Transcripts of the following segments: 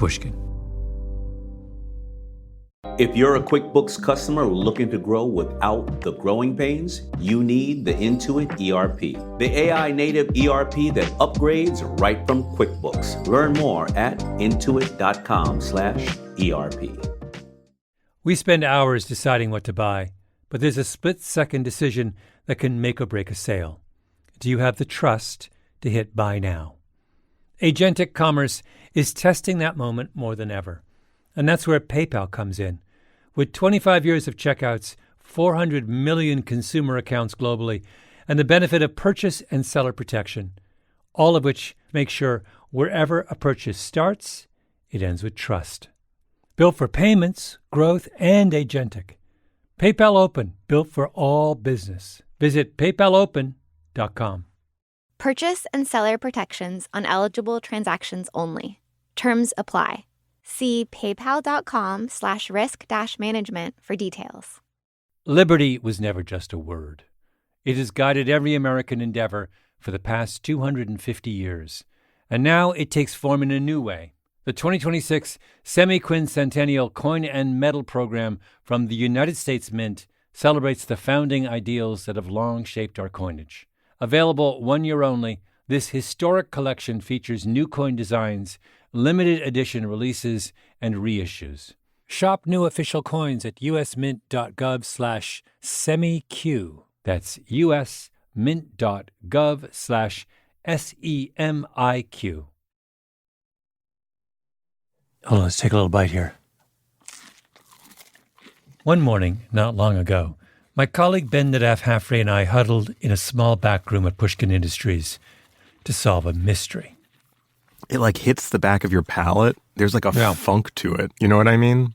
Pushkin. If you're a QuickBooks customer looking to grow without the growing pains, you need the Intuit ERP, the AI-native ERP that upgrades right from QuickBooks. Learn more at intuit.com/ERP. We spend hours deciding what to buy, but there's a split-second decision that can make or break a sale. Do you have the trust to hit buy now? Agentic commerce is testing that moment more than ever. And that's where PayPal comes in. With 25 years of checkouts, 400 million consumer accounts globally, and the benefit of purchase and seller protection, all of which make sure wherever a purchase starts, it ends with trust. Built for payments, growth, and agentic. PayPal Open, built for all business. Visit paypalopen.com. Purchase and seller protections on eligible transactions only. Terms apply. See paypal.com/risk-management for details. Liberty was never just a word. It has guided every American endeavor for the past 250 years. And now it takes form in a new way. The 2026 Semi-Quincentennial Coin and Medal Program from the United States Mint celebrates the founding ideals that have long shaped our coinage. Available 1 year only, this historic collection features new coin designs, limited edition releases, and reissues. Shop new official coins at usmint.gov/semiq. That's usmint.gov/SEMIQ. Hold on, let's take a little bite here. One morning, not long ago, my colleague Ben Nadaf Hafrey and I huddled in a small back room at Pushkin Industries to solve a mystery. It hits the back of your palate. There's a funk to it. You know what I mean?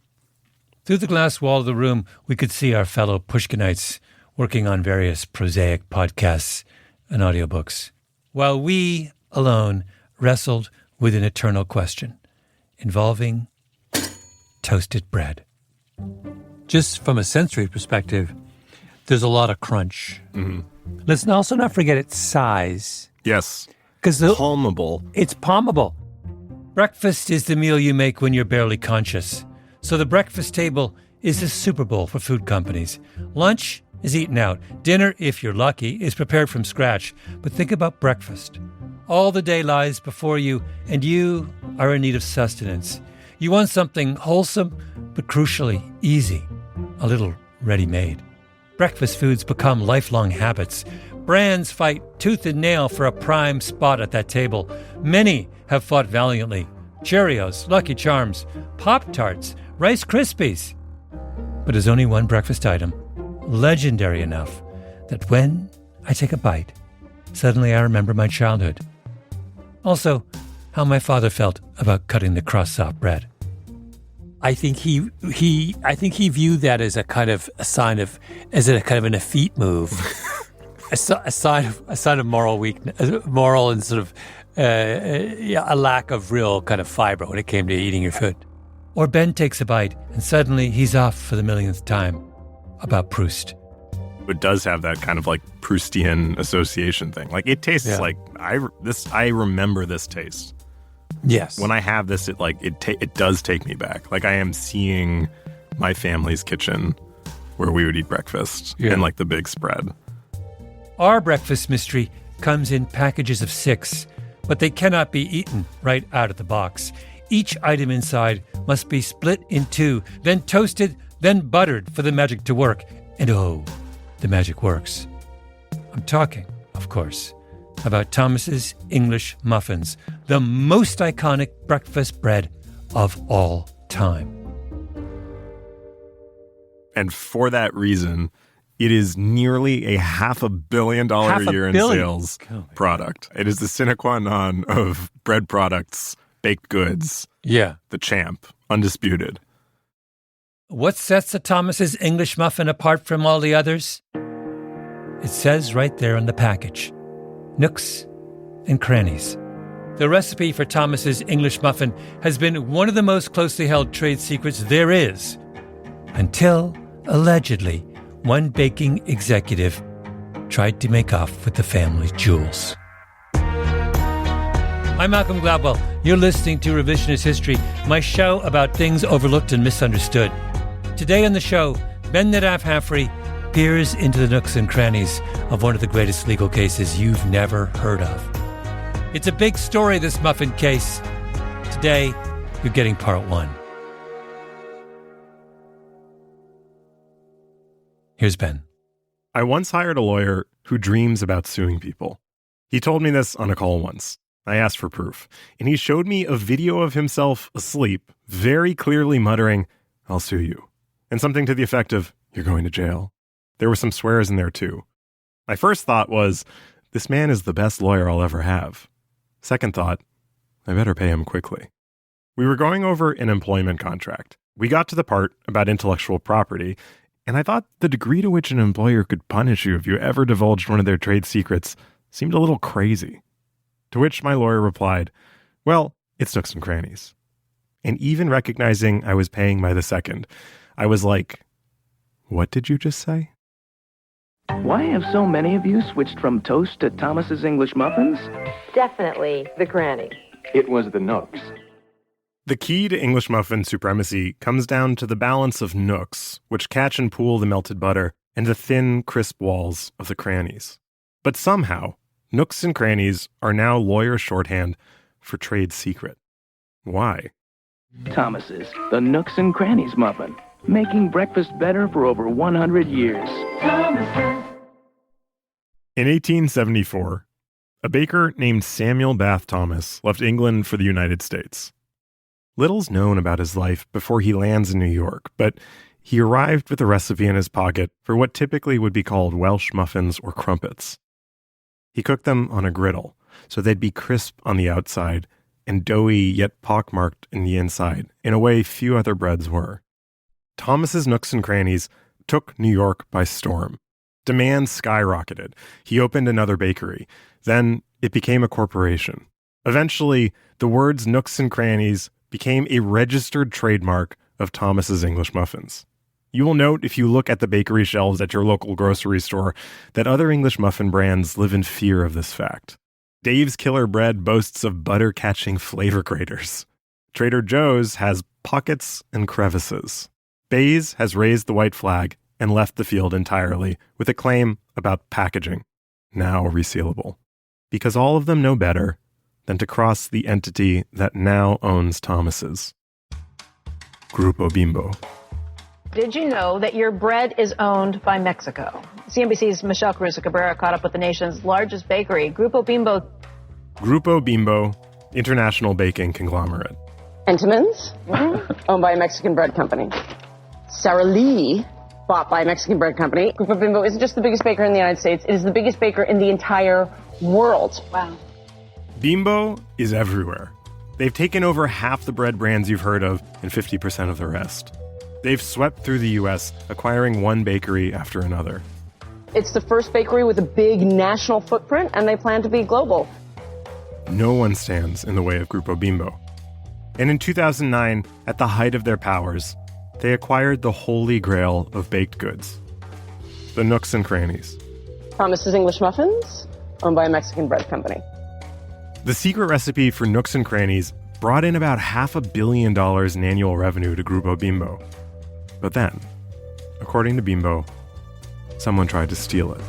Through the glass wall of the room, we could see our fellow Pushkinites working on various prosaic podcasts and audiobooks, while we, alone, wrestled with an eternal question involving toasted bread. Just from a sensory perspective, there's a lot of crunch. Mm-hmm. Let's also not forget its size. Yes. Because palmable. It's palmable. Breakfast is the meal you make when you're barely conscious. So the breakfast table is a Super Bowl for food companies. Lunch is eaten out. Dinner, if you're lucky, is prepared from scratch. But think about breakfast. All the day lies before you, and you are in need of sustenance. You want something wholesome, but crucially easy. A little ready-made. Breakfast foods become lifelong habits. Brands fight tooth and nail for a prime spot at that table. Many have fought valiantly. Cheerios, Lucky Charms, Pop-Tarts, Rice Krispies. But there's only one breakfast item, legendary enough, that when I take a bite, suddenly I remember my childhood. Also, how my father felt about cutting the crust off bread. I think he viewed that as a kind of an effete move. A sign of moral weakness, moral and sort of a lack of real kind of fiber when it came to eating your food. Or Ben takes a bite, and suddenly he's off for the millionth time about Proust. It does have that kind of Proustian association thing. It tastes I remember this taste. Yes. When I have this, it does take me back. I am seeing my family's kitchen where we would eat breakfast and the big spread. Our breakfast mystery comes in packages of 6, but they cannot be eaten right out of the box. Each item inside must be split in 2, then toasted, then buttered for the magic to work. And oh, the magic works. I'm talking, of course, about Thomas's English muffins, the most iconic breakfast bread of all time. And for that reason, it is nearly a $500 million a year in sales product. It is the sine qua non of bread products, baked goods. Yeah. The champ, undisputed. What sets a Thomas's English muffin apart from all the others? It says right there on the package, Nooks and Crannies. The recipe for Thomas's English muffin has been one of the most closely held trade secrets there is, until, allegedly, one baking executive tried to make off with the family's jewels. I'm Malcolm Gladwell. You're listening to Revisionist History, my show about things overlooked and misunderstood. Today on the show, Ben Nadav Hafri peers into the nooks and crannies of one of the greatest legal cases you've never heard of. It's a big story, this muffin case. Today, you're getting part one. Here's Ben. I once hired a lawyer who dreams about suing people. He told me this on a call once. I asked for proof, and he showed me a video of himself asleep, very clearly muttering, "I'll sue you," and something to the effect of, "You're going to jail." There were some swears in there too. My first thought was, this man is the best lawyer I'll ever have. Second thought, I better pay him quickly. We were going over an employment contract. We got to the part about intellectual property, and I thought the degree to which an employer could punish you if you ever divulged one of their trade secrets seemed a little crazy. To which my lawyer replied, well, it's Nooks and Crannies. And even recognizing I was paying by the second, I was like, what did you just say? Why have so many of you switched from toast to Thomas's English muffins? Definitely the Cranny. It was the Nooks. The key to English muffin supremacy comes down to the balance of nooks, which catch and pool the melted butter, and the thin, crisp walls of the crannies. But somehow, Nooks and Crannies are now lawyer shorthand for trade secret. Why? Thomas's, the Nooks and Crannies muffin, making breakfast better for over 100 years. In 1874, a baker named Samuel Bath Thomas left England for the United States. Little's known about his life before he lands in New York, but he arrived with a recipe in his pocket for what typically would be called Welsh muffins or crumpets. He cooked them on a griddle, so they'd be crisp on the outside and doughy yet pockmarked in the inside, in a way few other breads were. Thomas's Nooks and Crannies took New York by storm. Demand skyrocketed. He opened another bakery. Then it became a corporation. Eventually, the words Nooks and Crannies became a registered trademark of Thomas's English muffins. You will note if you look at the bakery shelves at your local grocery store that other English muffin brands live in fear of this fact. Dave's Killer Bread boasts of butter-catching flavor graters. Trader Joe's has pockets and crevices. Bay's has raised the white flag and left the field entirely with a claim about packaging, now resealable. Because all of them know better than to cross the entity that now owns Thomas's. Grupo Bimbo. Did you know that your bread is owned by Mexico? CNBC's Michelle Caruso-Cabrera caught up with the nation's largest bakery, Grupo Bimbo. Grupo Bimbo, international baking conglomerate. Entenmann's, owned by a Mexican bread company. Sara Lee, bought by a Mexican bread company. Grupo Bimbo isn't just the biggest baker in the United States, it is the biggest baker in the entire world. Wow. Bimbo is everywhere. They've taken over half the bread brands you've heard of and 50% of the rest. They've swept through the U.S., acquiring one bakery after another. It's the first bakery with a big national footprint, and they plan to be global. No one stands in the way of Grupo Bimbo. And in 2009, at the height of their powers, they acquired the holy grail of baked goods, the Nooks and Crannies. Thomas's English muffins, owned by a Mexican bread company. The secret recipe for Nooks and Crannies brought in about $500 million in annual revenue to Grupo Bimbo. But then, according to Bimbo, someone tried to steal it.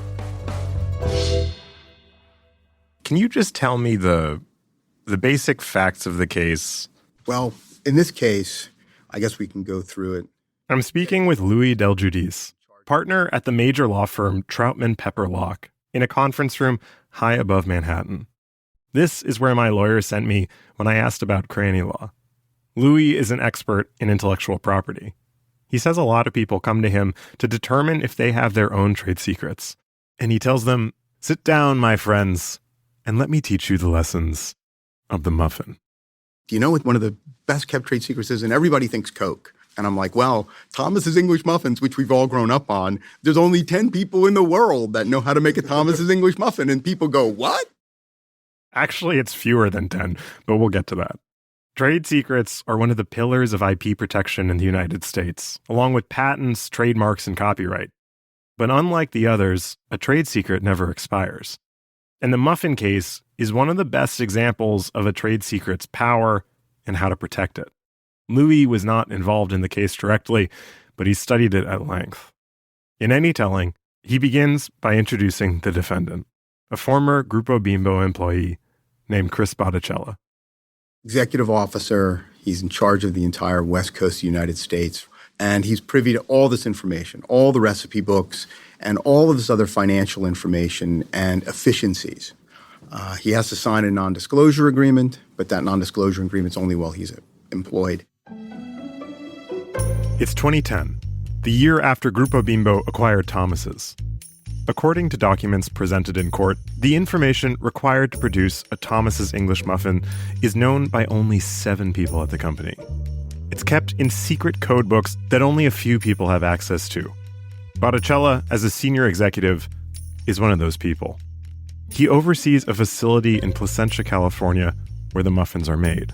Can you just tell me the basic facts of the case? Well, in this case, I guess we can go through it. I'm speaking with Louis Del Giudice, partner at the major law firm Troutman Pepper Locke, in a conference room high above Manhattan. This is where my lawyer sent me when I asked about cranny law. Louis is an expert in intellectual property. He says a lot of people come to him to determine if they have their own trade secrets. And he tells them, sit down, my friends, and let me teach you the lessons of the muffin. Do you know what one of the best kept trade secrets is? And everybody thinks Coke. And I'm like, well, Thomas's English muffins, which we've all grown up on, there's only 10 people in the world that know how to make a Thomas's English muffin. And people go, what? Actually, it's fewer than 10, but we'll get to that. Trade secrets are one of the pillars of IP protection in the United States, along with patents, trademarks, and copyright. But unlike the others, a trade secret never expires. And the muffin case is one of the best examples of a trade secret's power and how to protect it. Louis was not involved in the case directly, but he studied it at length. In any telling, he begins by introducing the defendant, a former Grupo Bimbo employee named Chris Botticella. Executive officer, he's in charge of the entire West Coast of the United States, and he's privy to all this information, all the recipe books, and all of this other financial information and efficiencies. He has to sign a non-disclosure agreement, but that non-disclosure agreement's only while he's employed. It's 2010, the year after Grupo Bimbo acquired Thomas's. According to documents presented in court, the information required to produce a Thomas's English muffin is known by only 7 people at the company. It's kept in secret code books that only a few people have access to. Botticella, as a senior executive, is one of those people. He oversees a facility in Placentia, California, where the muffins are made.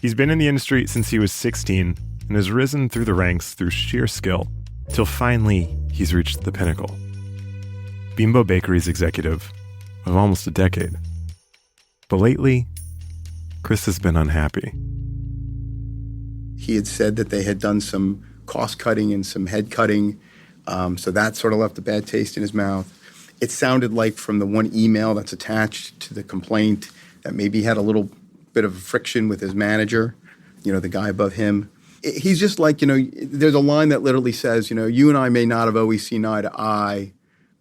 He's been in the industry since he was 16 and has risen through the ranks through sheer skill, till finally he's reached the pinnacle. Bimbo Bakery's executive of almost a decade. But lately, Chris has been unhappy. He had said that they had done some cost cutting and some head cutting, so that sort of left a bad taste in his mouth. It sounded like from the one email that's attached to the complaint that maybe he had a little bit of friction with his manager, the guy above him. He's just like, there's a line that literally says, you and I may not have always seen eye to eye,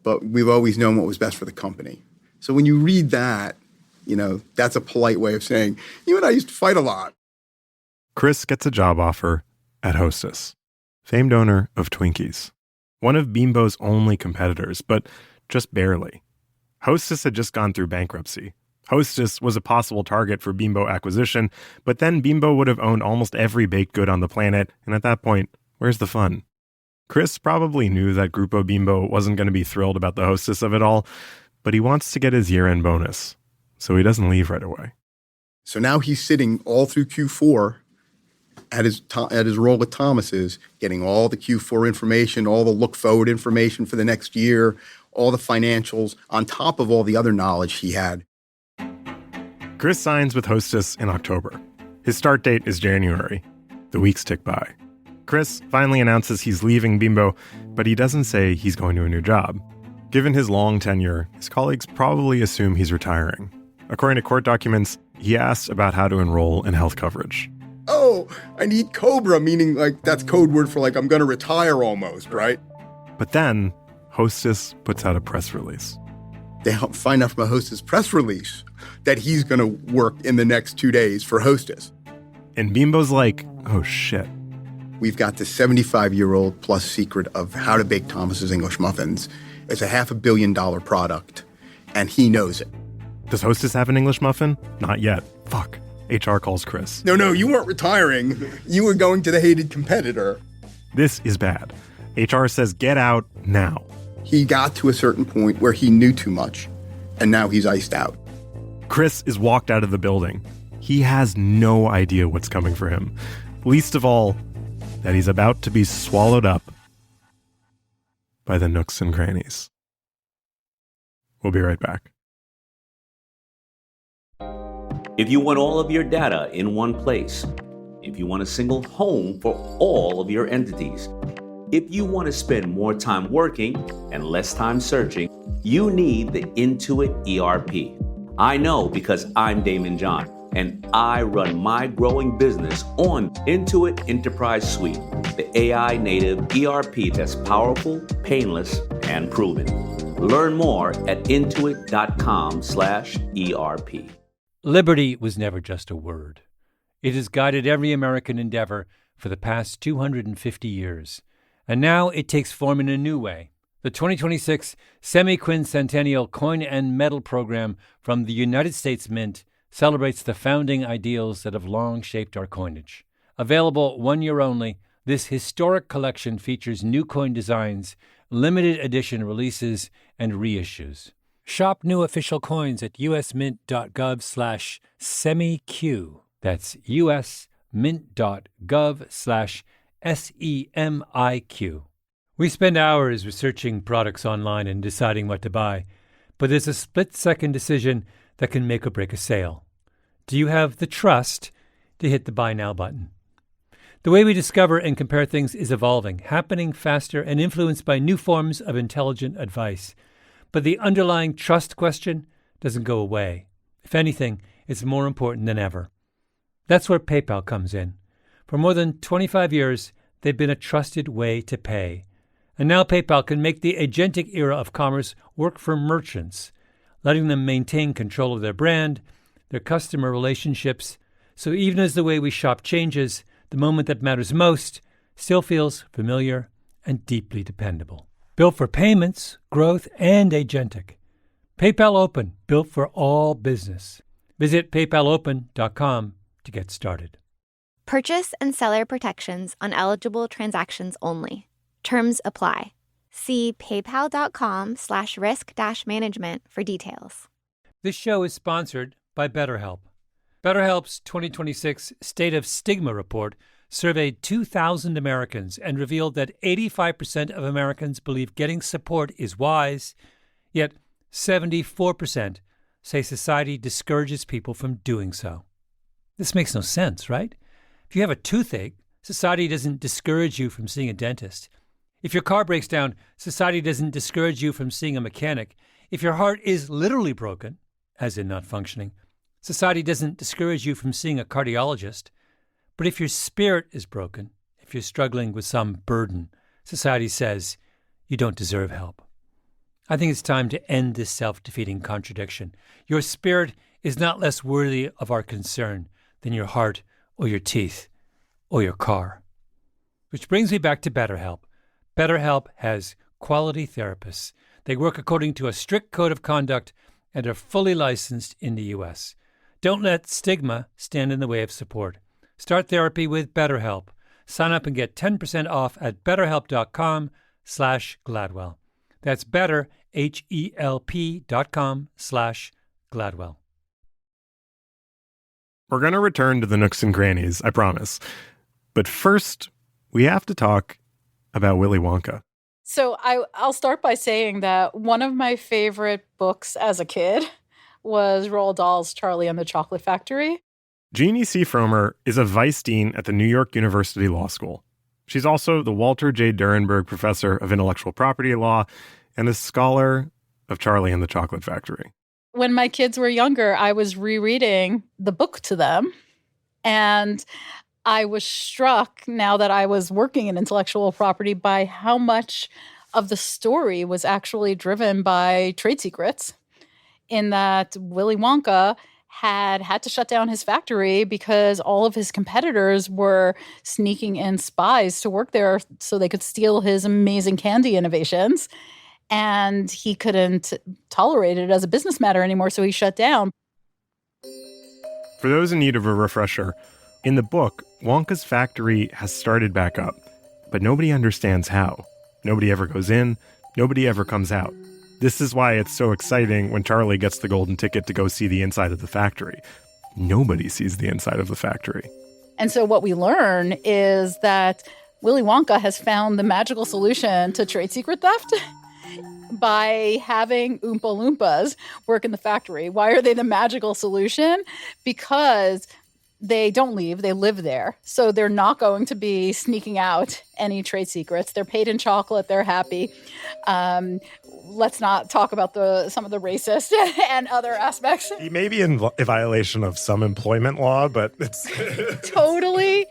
but we've always known what was best for the company. So when you read that, that's a polite way of saying, you and I used to fight a lot. Chris gets a job offer at Hostess, famed owner of Twinkies, one of Bimbo's only competitors, but just barely. Hostess had just gone through bankruptcy. Hostess was a possible target for Bimbo acquisition, but then Bimbo would have owned almost every baked good on the planet, and at that point, where's the fun? Chris probably knew that Grupo Bimbo wasn't going to be thrilled about the Hostess of it all, but he wants to get his year-end bonus, so he doesn't leave right away. So now he's sitting all through Q4 at his role at Thomas's, getting all the Q4 information, all the look-forward information for the next year, all the financials, on top of all the other knowledge he had. Chris signs with Hostess in October. His start date is January. The weeks tick by. Chris finally announces he's leaving Bimbo, but he doesn't say he's going to a new job. Given his long tenure, his colleagues probably assume he's retiring. According to court documents, he asks about how to enroll in health coverage. Oh, I need COBRA, meaning that's code word for I'm going to retire almost, right? But then, Hostess puts out a press release. They find out from a Hostess press release that he's going to work in the next 2 days for Hostess. And Bimbo's like, oh shit. We've got this 75-year-old plus secret of how to bake Thomas's English muffins. It's a $500 million product, and he knows it. Does Hostess have an English muffin? Not yet. Fuck. HR calls Chris. No, you weren't retiring. You were going to the hated competitor. This is bad. HR says get out now. He got to a certain point where he knew too much, and now he's iced out. Chris is walked out of the building. He has no idea what's coming for him. Least of all, that he's about to be swallowed up by the Nooks and Crannies. We'll be right back. If you want all of your data in one place, if you want a single home for all of your entities, if you want to spend more time working and less time searching, you need the Intuit ERP. I know because I'm Damon John, and I run my growing business on Intuit Enterprise Suite, the AI native ERP that's powerful, painless, and proven. Learn more at intuit.com/ERP. Liberty was never just a word. It has guided every American endeavor for the past 250 years. And now it takes form in a new way. The 2026 Semi-Quincentennial Coin and Medal Program from the United States Mint celebrates the founding ideals that have long shaped our coinage. Available 1 year only, this historic collection features new coin designs, limited edition releases, and reissues. Shop new official coins at usmint.gov/semiq. That's usmint.gov/SEMIQ. We spend hours researching products online and deciding what to buy. but there's a split-second decision that can make or break a sale. Do you have the trust to hit the buy now button? The way we discover and compare things is evolving, happening faster and influenced by new forms of intelligent advice. But the underlying trust question doesn't go away. If anything, it's more important than ever. That's where PayPal comes in. For more than 25 years, they've been a trusted way to pay. And now PayPal can make the agentic era of commerce work for merchants, letting them maintain control of their brand, their customer relationships. So even as the way we shop changes, the moment that matters most still feels familiar and deeply dependable. Built for payments, growth, and agentic. PayPal Open, built for all business. Visit paypalopen.com to get started. Purchase and seller protections on eligible transactions only. Terms apply. See paypal.com/risk-management for details. This show is sponsored by BetterHelp. BetterHelp's 2026 State of Stigma report surveyed 2,000 Americans and revealed that 85% of Americans believe getting support is wise, yet 74% say society discourages people from doing so. This makes no sense, right? If you have a toothache, society doesn't discourage you from seeing a dentist. If your car breaks down, society doesn't discourage you from seeing a mechanic. If your heart is literally broken, as in not functioning, society doesn't discourage you from seeing a cardiologist. But if your spirit is broken, if you're struggling with some burden, society says you don't deserve help. I think it's time to end this self-defeating contradiction. Your spirit is not less worthy of our concern than your heart or your teeth or your car. Which brings me back to BetterHelp. BetterHelp has quality therapists. They work according to a strict code of conduct and are fully licensed in the U.S. Don't let stigma stand in the way of support. Start therapy with BetterHelp. Sign up and get 10% off at betterhelp.com/Gladwell. That's better, HELP.com/Gladwell. We're going to return to the Nooks and Crannies, I promise. But first, we have to talk about Willy Wonka. So I'll start by saying that one of my favorite books as a kid was Roald Dahl's Charlie and the Chocolate Factory. Jeannie C. Fromer is a vice dean at the New York University Law School. She's also the Walter J. Durenberg Professor of Intellectual Property Law and a scholar of Charlie and the Chocolate Factory. When my kids were younger, I was rereading the book to them, and I was struck, now that I was working in intellectual property, by how much of the story was actually driven by trade secrets, in that Willy Wonka had to shut down his factory because all of his competitors were sneaking in spies to work there so they could steal his amazing candy innovations. And he couldn't tolerate it as a business matter anymore, so he shut down. For those in need of a refresher, in the book, Wonka's factory has started back up, but nobody understands how. Nobody ever goes in, nobody ever comes out. This is why it's so exciting when Charlie gets the golden ticket to go see the inside of the factory. Nobody sees the inside of the factory. And so what we learn is that Willy Wonka has found the magical solution to trade secret theft by having Oompa Loompas work in the factory. Why are they the magical solution? Because they don't leave, they live there. So they're not going to be sneaking out any trade secrets. They're paid in chocolate, they're happy. Let's not talk about some of the racist and other aspects. He may be in violation of some employment law, but it's... Totally.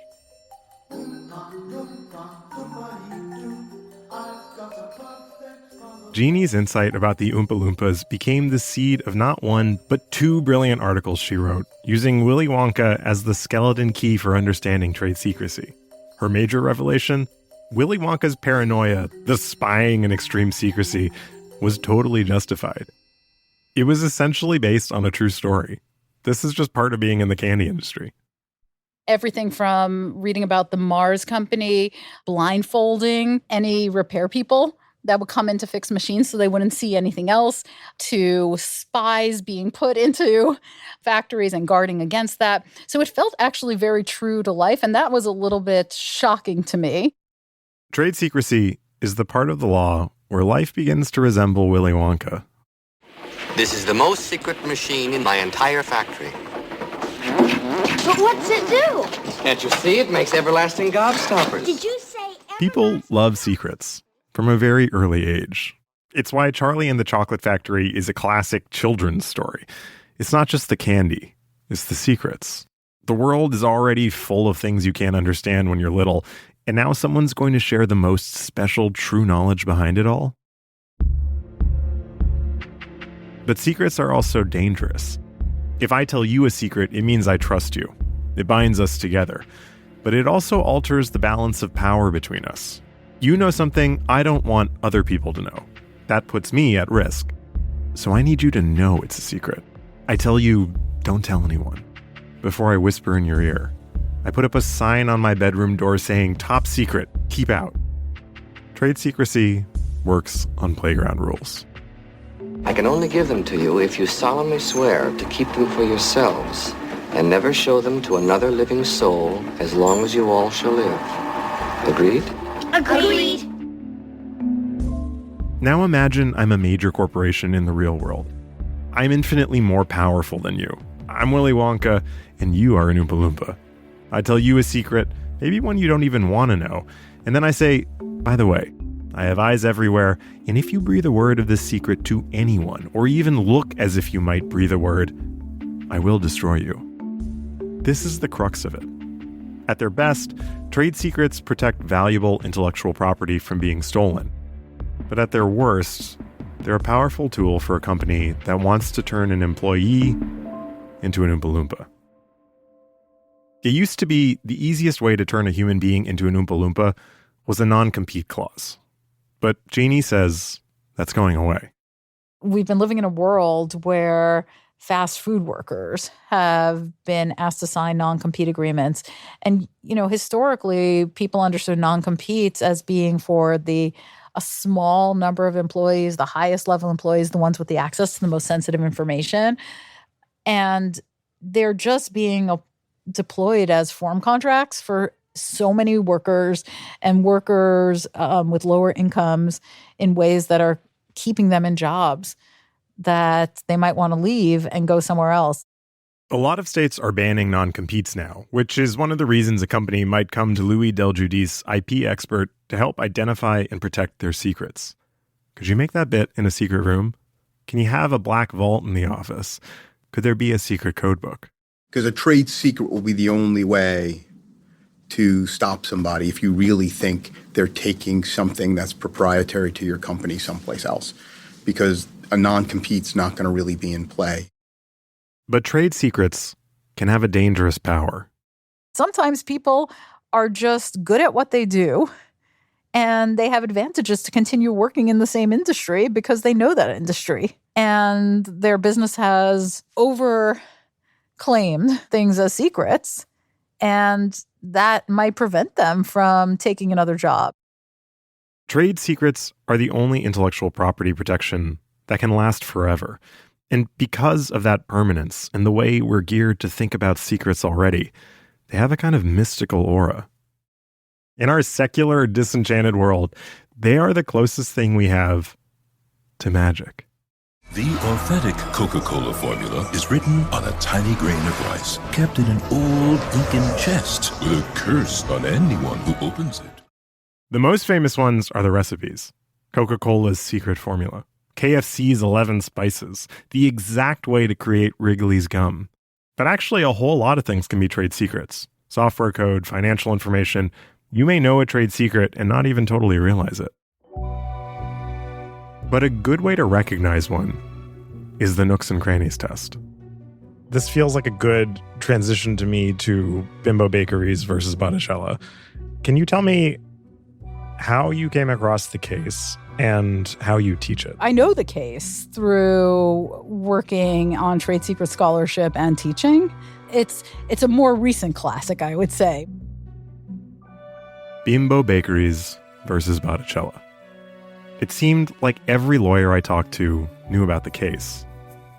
Jeannie's insight about the Oompa Loompas became the seed of not one, but two brilliant articles she wrote, using Willy Wonka as the skeleton key for understanding trade secrecy. Her major revelation? Willy Wonka's paranoia, the spying and extreme secrecy, was totally justified. It was essentially based on a true story. This is just part of being in the candy industry. Everything from reading about the Mars company blindfolding any repair people that would come in to fix machines so they wouldn't see anything else, to spies being put into factories and guarding against that. So it felt actually very true to life, and that was a little bit shocking to me. Trade secrecy is the part of the law where life begins to resemble Willy Wonka. This is the most secret machine in my entire factory. But what's it do? Can't you see? It makes everlasting gobstoppers. Did you say People love secrets from a very early age. It's why Charlie and the Chocolate Factory is a classic children's story. It's not just the candy, it's the secrets. The world is already full of things you can't understand when you're little, and now someone's going to share the most special true knowledge behind it all. But secrets are also dangerous. If I tell you a secret, it means I trust you. It binds us together. But it also alters the balance of power between us. You know something I don't want other people to know. That puts me at risk. So I need you to know it's a secret. I tell you, don't tell anyone. Before I whisper in your ear, I put up a sign on my bedroom door saying, "Top secret, keep out." Trade secrecy works on playground rules. I can only give them to you if you solemnly swear to keep them for yourselves and never show them to another living soul as long as you all shall live. Agreed? Agreed. Now imagine I'm a major corporation in the real world. I'm infinitely more powerful than you. I'm Willy Wonka, and you are an Oompa Loompa. I tell you a secret, maybe one you don't even want to know, and then I say, by the way, I have eyes everywhere, and if you breathe a word of this secret to anyone, or even look as if you might breathe a word, I will destroy you. This is the crux of it. At their best, trade secrets protect valuable intellectual property from being stolen. But at their worst, they're a powerful tool for a company that wants to turn an employee into an Oompa Loompa. It used to be the easiest way to turn a human being into an Oompa Loompa was a non-compete clause. But Janie says that's going away. We've been living in a world where fast food workers have been asked to sign non-compete agreements. And, historically, people understood non-competes as being for a small number of employees, the highest level employees, the ones with the access to the most sensitive information. And they're just being deployed as form contracts for so many workers and workers with lower incomes in ways that are keeping them in jobs that they might want to leave and go somewhere else. A lot of states are banning non-competes now, which is one of the reasons a company might come to Louis Del Giudice, IP expert, to help identify and protect their secrets. Could you make that bit in a secret room? Can you have a black vault in the office? Could there be a secret code book? Because a trade secret will be the only way to stop somebody if you really think they're taking something that's proprietary to your company someplace else, because a non-compete's not going to really be in play. But trade secrets can have a dangerous power. Sometimes people are just good at what they do, and they have advantages to continue working in the same industry because they know that industry. And their business has over-claimed things as secrets, and that might prevent them from taking another job. Trade secrets are the only intellectual property protection that can last forever. And because of that permanence and the way we're geared to think about secrets already, they have a kind of mystical aura. In our secular, disenchanted world, they are the closest thing we have to magic. The authentic Coca-Cola formula is written on a tiny grain of rice, kept in an old Incan chest with a curse on anyone who opens it. The most famous ones are the recipes. Coca-Cola's secret formula, KFC's 11 spices, the exact way to create Wrigley's gum. But actually, a whole lot of things can be trade secrets. Software code, financial information. You may know a trade secret and not even totally realize it. But a good way to recognize one is the Nooks Crannies test. This feels like a good transition to me to Bimbo Bakeries versus Botticella. Can you tell me how you came across the case and how you teach it? I know the case through working on trade secret scholarship and teaching. It's a more recent classic, I would say. Bimbo Bakeries versus Botticella. It seemed like every lawyer I talked to knew about the case.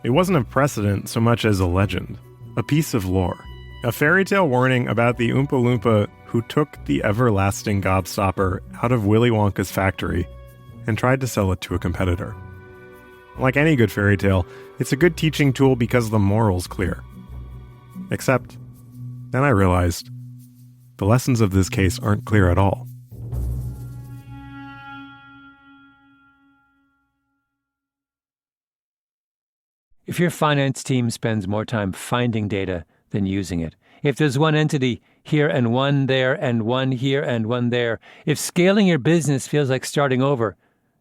It wasn't a precedent so much as a legend, a piece of lore, a fairy tale warning about the Oompa Loompa who took the everlasting gobstopper out of Willy Wonka's factory and tried to sell it to a competitor. Like any good fairy tale, it's a good teaching tool because the moral's clear. Except, then I realized, the lessons of this case aren't clear at all. If your finance team spends more time finding data than using it, if there's one entity here and one there and one here and one there, if scaling your business feels like starting over,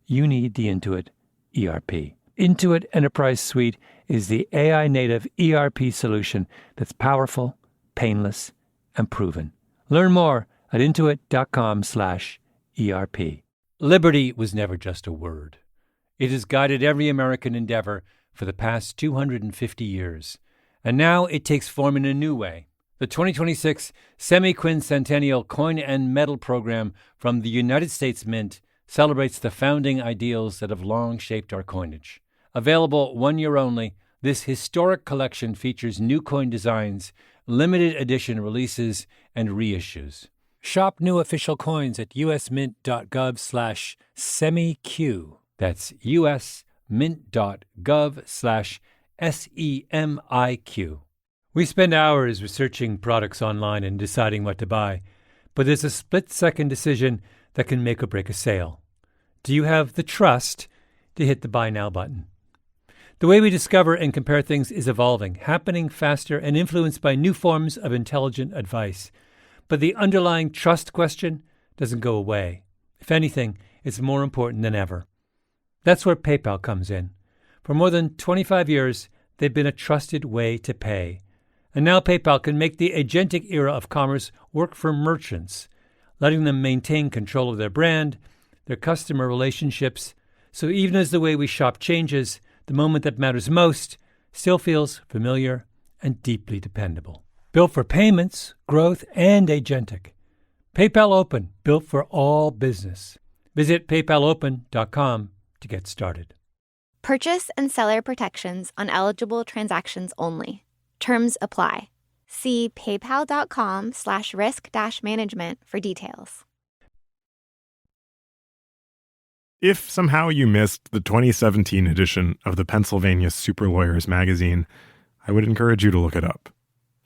you need the Intuit ERP. Intuit Enterprise Suite is the AI-native ERP solution that's powerful, painless, and proven. Learn more at intuit.com/ERP. Liberty was never just a word. It has guided every American endeavor for the past 250 years. And now it takes form in a new way. The 2026 Semi-Quincentennial Coin and Medal Program from the United States Mint celebrates the founding ideals that have long shaped our coinage. Available 1 year only, this historic collection features new coin designs, limited edition releases, and reissues. Shop new official coins at usmint.gov/semiq. That's usmint.gov/SEMIQ. We spend hours researching products online and deciding what to buy, but there's a split-second decision that can make or break a sale. Do you have the trust to hit the Buy Now button? The way we discover and compare things is evolving, happening faster and influenced by new forms of intelligent advice. But the underlying trust question doesn't go away. If anything, it's more important than ever. That's where PayPal comes in. For more than 25 years, they've been a trusted way to pay. And now PayPal can make the agentic era of commerce work for merchants, letting them maintain control of their brand, their customer relationships. So even as the way we shop changes, the moment that matters most still feels familiar and deeply dependable. Built for payments, growth, and agentic. PayPal Open, built for all business. Visit paypalopen.com to get started. Purchase and seller protections on eligible transactions only. Terms apply. See paypal.com/risk-management for details. If somehow you missed the 2017 edition of the Pennsylvania Super Lawyers magazine, I would encourage you to look it up.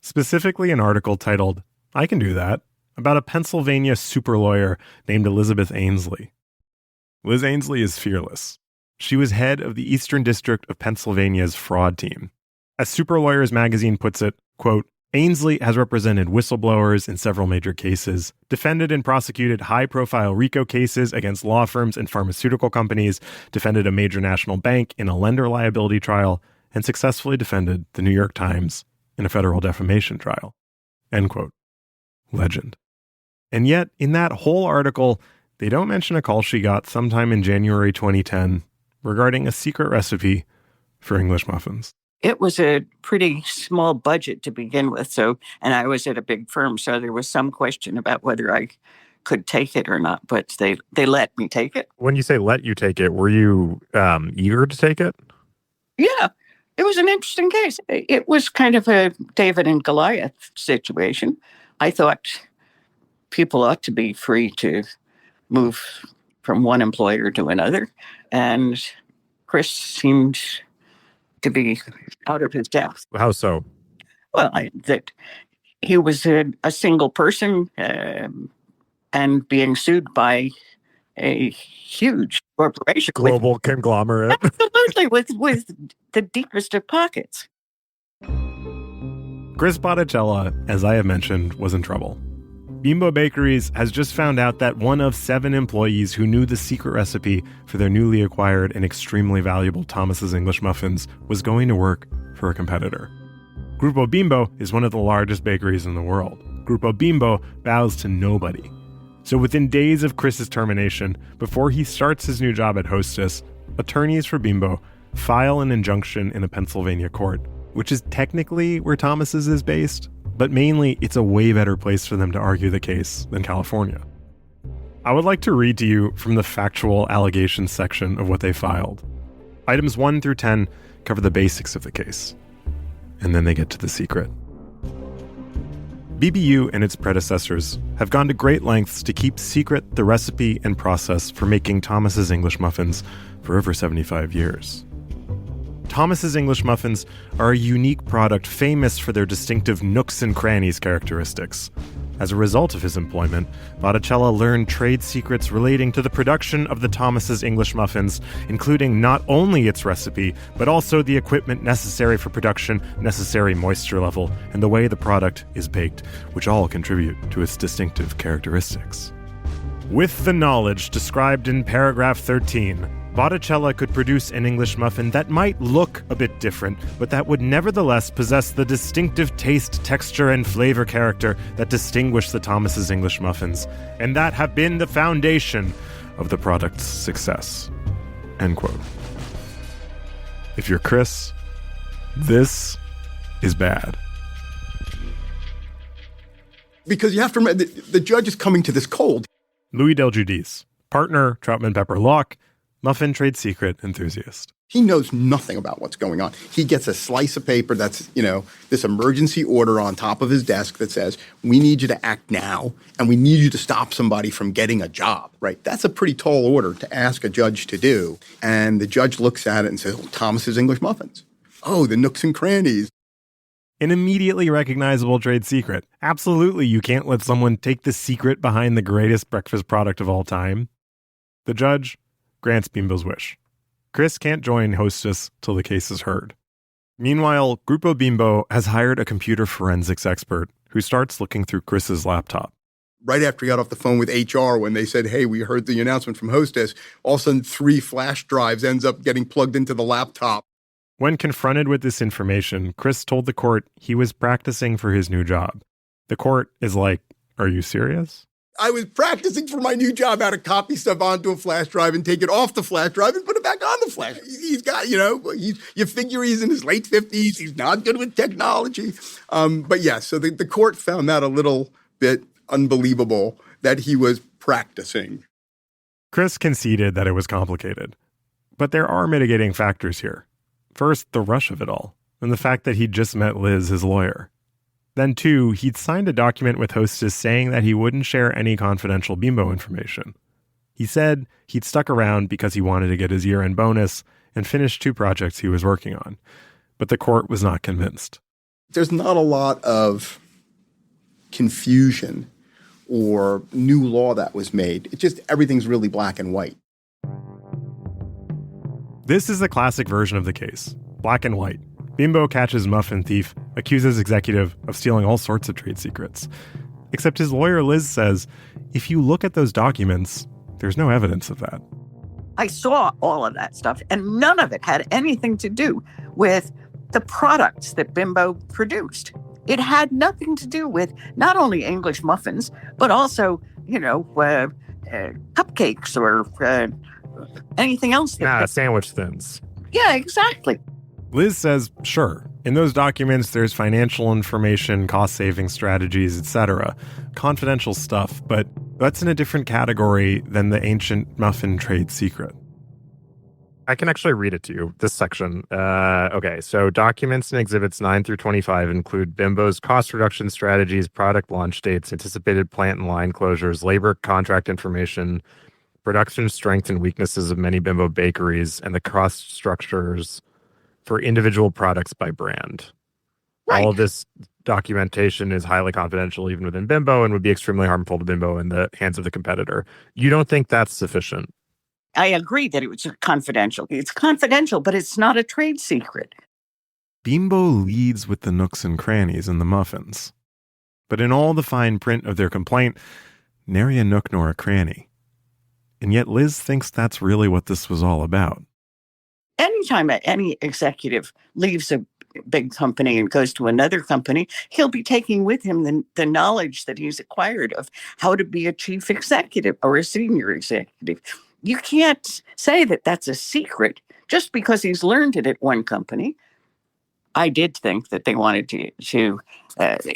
Specifically an article titled, "I Can Do That," about a Pennsylvania super lawyer named Elizabeth Ainsley. Liz Ainsley is fearless. She was head of the Eastern District of Pennsylvania's fraud team. As Super Lawyers magazine puts it, quote, Ainsley has represented whistleblowers in several major cases, defended and prosecuted high-profile RICO cases against law firms and pharmaceutical companies, defended a major national bank in a lender liability trial, and successfully defended the New York Times in a federal defamation trial. End quote. Legend. And yet, in that whole article, they don't mention a call she got sometime in January 2010 regarding a secret recipe for English muffins. It was a pretty small budget to begin with, and I was at a big firm, so there was some question about whether I could take it or not, but they let me take it. When you say let you take it, were you eager to take it? Yeah, it was an interesting case. It was kind of a David and Goliath situation. I thought people ought to be free to move from one employer to another, and Chris seemed to be out of his depth. How so? Well, that he was a single person and being sued by a huge corporation. Global conglomerate. Absolutely, with the deepest of pockets. Chris Botticella, as I have mentioned, was in trouble. Bimbo Bakeries has just found out that one of 7 employees who knew the secret recipe for their newly acquired and extremely valuable Thomas's English muffins was going to work for a competitor. Grupo Bimbo is one of the largest bakeries in the world. Grupo Bimbo bows to nobody. So within days of Chris's termination, before he starts his new job at Hostess, attorneys for Bimbo file an injunction in a Pennsylvania court, which is technically where Thomas's is based, but mainly it's a way better place for them to argue the case than California. I would like to read to you from the factual allegations section of what they filed. Items 1 through 10 cover the basics of the case, and then they get to the secret. BBU and its predecessors have gone to great lengths to keep secret the recipe and process for making Thomas's English muffins for over 75 years. Thomas's English muffins are a unique product famous for their distinctive Nooks and Crannies characteristics. As a result of his employment, Botticella learned trade secrets relating to the production of the Thomas's English muffins, including not only its recipe, but also the equipment necessary for production, necessary moisture level, and the way the product is baked, which all contribute to its distinctive characteristics. With the knowledge described in paragraph 13, Botticella could produce an English muffin that might look a bit different, but that would nevertheless possess the distinctive taste, texture, and flavor character that distinguish the Thomas's English muffins, and that have been the foundation of the product's success. End quote. If you're Chris, this is bad. Because you have to remember, the judge is coming to this cold. Louis Del Giudice, partner, Troutman Pepper Locke, muffin trade secret enthusiast. He knows nothing about what's going on. He gets a slice of paper that's, this emergency order on top of his desk that says, we need you to act now, and we need you to stop somebody from getting a job, right? That's a pretty tall order to ask a judge to do. And the judge looks at it and says, Thomas's English muffins. Oh, the Nooks and Crannies. An immediately recognizable trade secret. Absolutely, you can't let someone take the secret behind the greatest breakfast product of all time. The judge grants Bimbo's wish. Chris can't join Hostess till the case is heard. Meanwhile, Grupo Bimbo has hired a computer forensics expert who starts looking through Chris's laptop. Right after he got off the phone with HR, when they said, hey, we heard the announcement from Hostess, all of a sudden 3 flash drives ends up getting plugged into the laptop. When confronted with this information, Chris told the court he was practicing for his new job. The court is like, are you serious? I was practicing for my new job how to copy stuff onto a flash drive and take it off the flash drive and put it back on the flash. He's got, you figure he's in his late 50s. He's not good with technology. But yeah, so the court found that a little bit unbelievable that he was practicing. Chris conceded that it was complicated. But there are mitigating factors here. First, the rush of it all, and the fact that he'd just met Liz, his lawyer. Then, 2, he'd signed a document with Hostess saying that he wouldn't share any confidential Bimbo information. He said he'd stuck around because he wanted to get his year-end bonus and finish 2 projects he was working on. But the court was not convinced. There's not a lot of confusion or new law that was made. It's just everything's really black and white. This is the classic version of the case. Black and white. Bimbo catches muffin thief, accuses executive of stealing all sorts of trade secrets. Except his lawyer Liz says, if you look at those documents, there's no evidence of that. I saw all of that stuff, and none of it had anything to do with the products that Bimbo produced. It had nothing to do with not only English muffins, but also, cupcakes or anything else. Sandwich thins. Yeah, exactly. Liz says, sure, in those documents there's financial information, cost-saving strategies, etc. Confidential stuff, but that's in a different category than the ancient muffin trade secret. I can actually read it to you, this section. Okay, so documents and exhibits 9 through 25 include Bimbo's cost reduction strategies, product launch dates, anticipated plant and line closures, labor contract information, production strength and weaknesses of many Bimbo bakeries, and the cost structures for individual products by brand. Right. All of this documentation is highly confidential even within Bimbo and would be extremely harmful to Bimbo in the hands of the competitor. You don't think that's sufficient? I agree that it was confidential. It's confidential, but it's not a trade secret. Bimbo leads with the nooks and crannies and the muffins. But in all the fine print of their complaint, nary a nook nor a cranny. And yet Liz thinks that's really what this was all about. Anytime any executive leaves a big company and goes to another company, he'll be taking with him the knowledge that he's acquired of how to be a chief executive or a senior executive. You can't say that that's a secret just because he's learned it at one company. I did think that they wanted to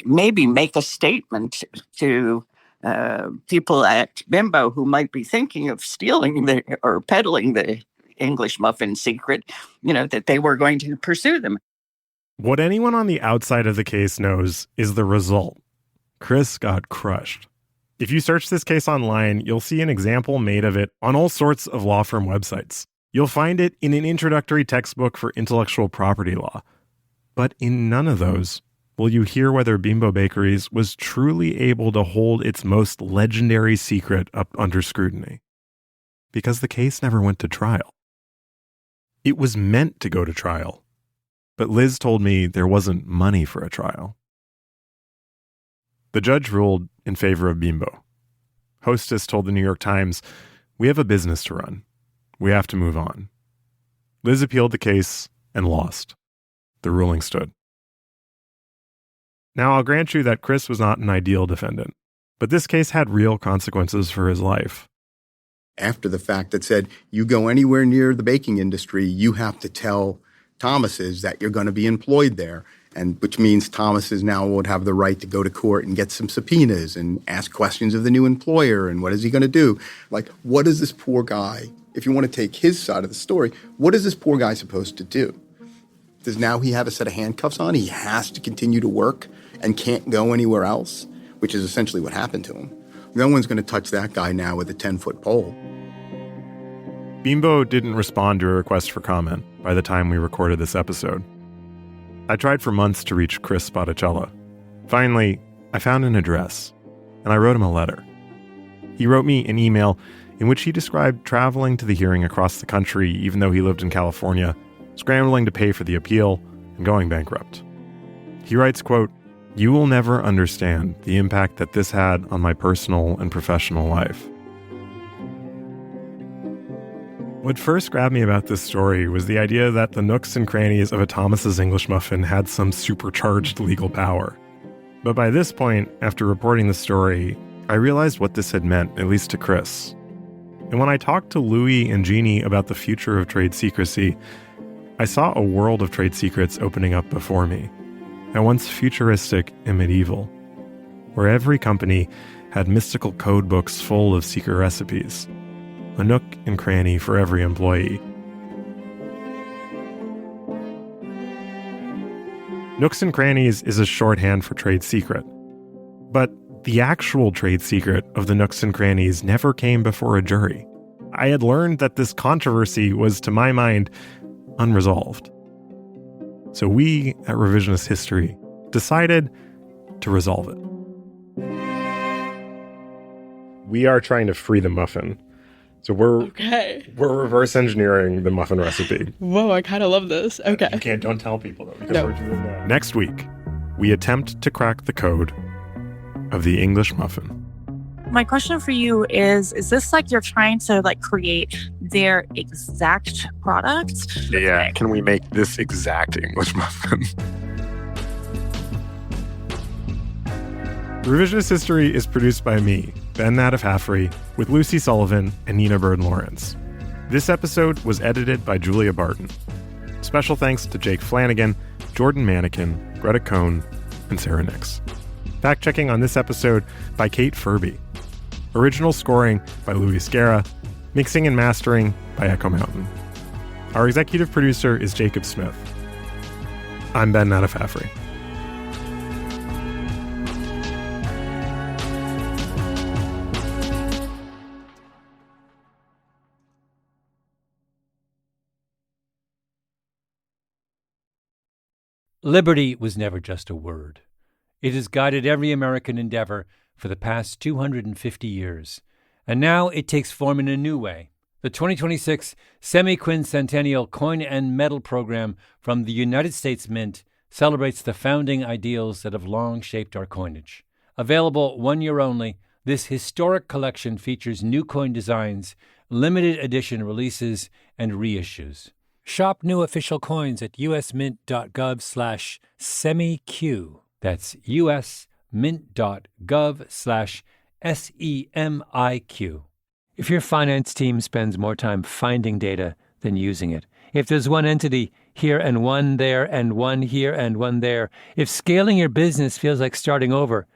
maybe make a statement to people at Bimbo who might be thinking of stealing or peddling the English muffin secret, that they were going to pursue them. What anyone on the outside of the case knows is the result. Chris got crushed. If you search this case online, you'll see an example made of it on all sorts of law firm websites. You'll find it in an introductory textbook for intellectual property law. But in none of those will you hear whether Bimbo Bakeries was truly able to hold its most legendary secret up under scrutiny. Because the case never went to trial. It was meant to go to trial, but Liz told me there wasn't money for a trial. The judge ruled in favor of Bimbo. Hostess told the New York Times, "We have a business to run. We have to move on." Liz appealed the case and lost. The ruling stood. Now, I'll grant you that Chris was not an ideal defendant, but this case had real consequences for his life. After the fact that said, you go anywhere near the baking industry, you have to tell Thomas's that you're going to be employed there, and which means Thomas's now would have the right to go to court and get some subpoenas and ask questions of the new employer, and what is he going to do? Like, what is this poor guy, if you want to take his side of the story, what is this poor guy supposed to do? Does now he have a set of handcuffs on? He has to continue to work and can't go anywhere else, which is essentially what happened to him. No one's going to touch that guy now with a 10-foot pole. Bimbo didn't respond to a request for comment by the time we recorded this episode. I tried for months to reach Chris Spotticella. Finally, I found an address, and I wrote him a letter. He wrote me an email in which he described traveling to the hearing across the country even though he lived in California, scrambling to pay for the appeal, and going bankrupt. He writes, quote, "You will never understand the impact that this had on my personal and professional life." What first grabbed me about this story was the idea that the nooks and crannies of a Thomas's English muffin had some supercharged legal power. But by this point, after reporting the story, I realized what this had meant, at least to Chris. And when I talked to Louis and Jeannie about the future of trade secrecy, I saw a world of trade secrets opening up before me, at once futuristic and medieval, where every company had mystical code books full of secret recipes, a nook and cranny for every employee. Nooks and Crannies is a shorthand for trade secret. But the actual trade secret of the Nooks and Crannies never came before a jury. I had learned that this controversy was, to my mind, unresolved. So we, at Revisionist History, decided to resolve it. We are trying to free the muffin. So we're reverse engineering the muffin recipe. Whoa, I kind of love this. Okay. Don't tell people though, because we're doing that. Next week, we attempt to crack the code of the English muffin. My question for you is this like you're trying to like create their exact product? Yeah, can we make this exact English muffin? Revisionist History is produced by me, Ben Nadif-Haffrey, with Lucy Sullivan and Nina Bird-Lawrence. This episode was edited by Julia Barton. Special thanks to Jake Flanagan, Jordan Manikin, Greta Cohn, and Sarah Nix. Fact-checking on this episode by Kate Furby. Original scoring by Louis Scarra. Mixing and mastering by Echo Mountain. Our executive producer is Jacob Smith. I'm Ben Nadif-Haffrey. Liberty was never just a word. It has guided every American endeavor for the past 250 years. And now it takes form in a new way. The 2026 Semi-Quincentennial Coin and Medal Program from the United States Mint celebrates the founding ideals that have long shaped our coinage. Available 1 year only, this historic collection features new coin designs, limited edition releases, and reissues. Shop new official coins at usmint.gov/semiq. That's usmint.gov/SEMIQ. If your finance team spends more time finding data than using it, if there's one entity here and one there and one here and one there, if scaling your business feels like starting over,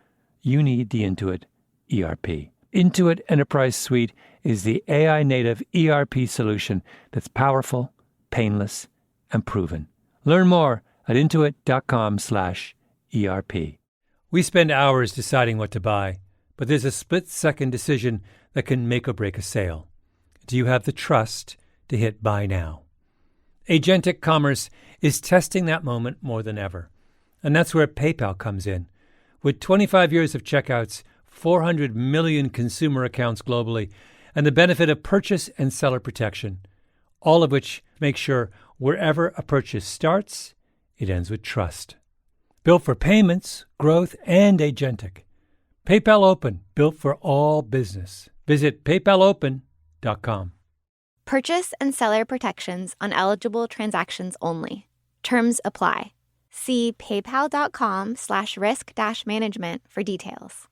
you need the Intuit ERP. Intuit Enterprise Suite is the AI-native ERP solution that's powerful, painless, and proven. Learn more at intuit.com/ERP. We spend hours deciding what to buy, but there's a split-second decision that can make or break a sale. Do you have the trust to hit buy now. Agentic commerce is testing that moment more than ever. And that's where PayPal comes in. With 25 years of checkouts, 400 million consumer accounts globally, and the benefit of purchase and seller protection, all of which make sure wherever a purchase starts, it ends with trust. Built for payments, growth, and agentic. PayPal Open, built for all business. Visit paypalopen.com. Purchase and seller protections on eligible transactions only. Terms apply. See paypal.com/risk-management for details.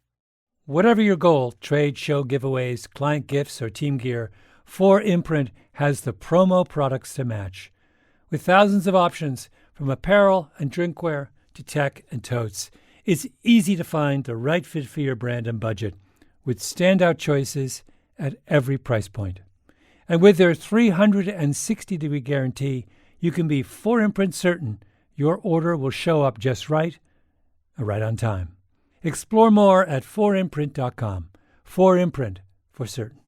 Whatever your goal, trade show giveaways, client gifts, or team gear, 4imprint has the promo products to match. With thousands of options, from apparel and drinkware to tech and totes, it's easy to find the right fit for your brand and budget, with standout choices at every price point. And with their 360-degree guarantee, you can be 4imprint certain your order will show up just right on time. Explore more at 4imprint.com. 4imprint, for certain.